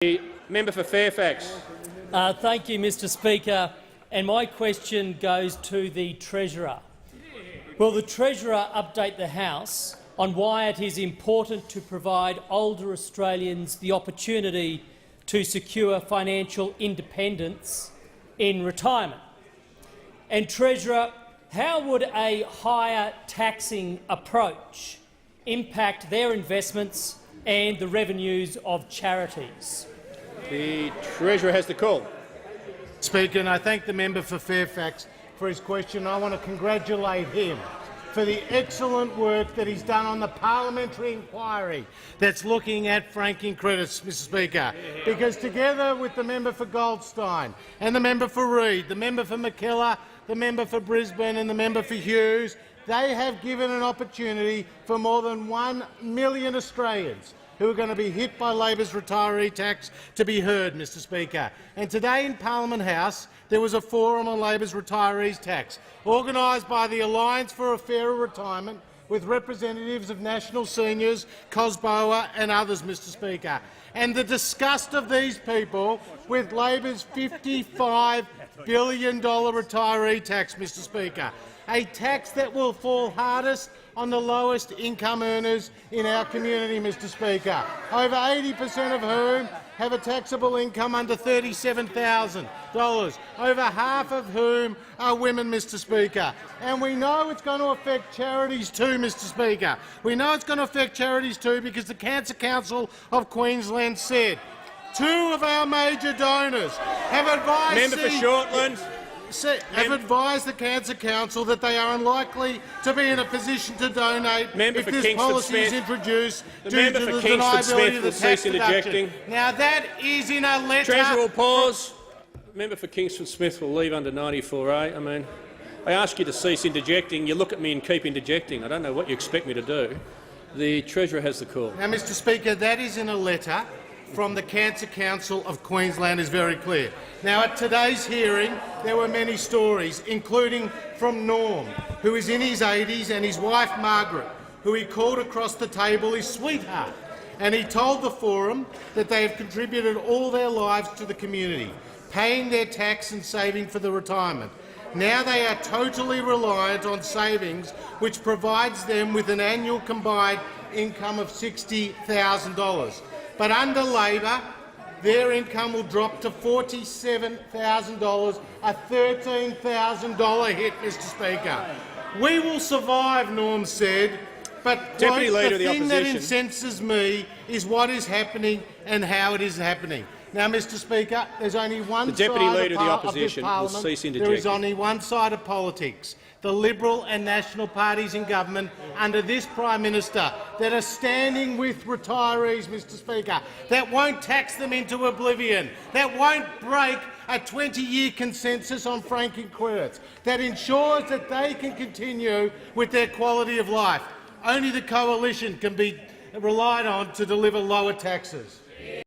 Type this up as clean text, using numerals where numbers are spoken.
The member for Fairfax. Thank you, Mr Speaker. And my question goes to the Treasurer. Will the Treasurer update the House on why it is important to provide older Australians the opportunity to secure financial independence in retirement? And Treasurer, how would a higher taxing approach impact their investments and the revenues of charities? The Treasurer has the call. Speaker, and I thank the member for Fairfax for his question. I want to congratulate him for the excellent work that he's done on the parliamentary inquiry that's looking at franking credits, Mr Speaker, because together with the member for Goldstein and the member for Reid, the member for McKellar, the member for Brisbane and the member for Hughes, they have given an opportunity for more than 1 million Australians who are going to be hit by Labor's retiree tax to be heard, Mr Speaker. And today in Parliament House there was a forum on Labor's retirees tax, organised by the Alliance for a Fairer Retirement, with representatives of National Seniors, COSBOA and others, Mr Speaker. And the disgust of these people with Labor's $55 billion retiree tax, Mr Speaker, a tax that will fall hardest on the lowest income earners in our community, Mr Speaker, over 80% of whom have a taxable income under $37,000, over half of whom are women, Mr Speaker. And we know it's going to affect charities too, Mr Speaker. We know it's going to affect charities too because the Cancer Council of Queensland said 2 of our major donors have advised Member for Shortland. Have advised the Cancer Council that they are unlikely to be in a position to donate if this policy is introduced due to the deniability of the tax deduction. Now that is in a letter. Treasurer will pause. Member for Kingston Smith will leave under 94A. I ask you to cease interjecting. You look at me and keep interjecting. I don't know what you expect me to do. The Treasurer has the call. Now, Mr Speaker, that is in a letter from the Cancer Council of Queensland is very clear. Now, at today's hearing, there were many stories, including from Norm, who is in his 80s, and his wife Margaret, who he called across the table his sweetheart. And he told the forum that they have contributed all their lives to the community, paying their tax and saving for the retirement. Now they are totally reliant on savings, which provides them with an annual combined income of $60,000. But under Labor, their income will drop to $47,000, a $13,000 hit, Mr Speaker. We will survive, Norm said, but the thing that incenses me is what is happening and how it is happening. Now, Mr Speaker, there's only one side of this Parliament. There is only one side of politics, the Liberal and National parties in government under this Prime Minister, that are standing with retirees, Mr Speaker, that won't tax them into oblivion, that won't break a 20-year consensus on franking credits, that ensures that they can continue with their quality of life. Only the coalition can be relied on to deliver lower taxes.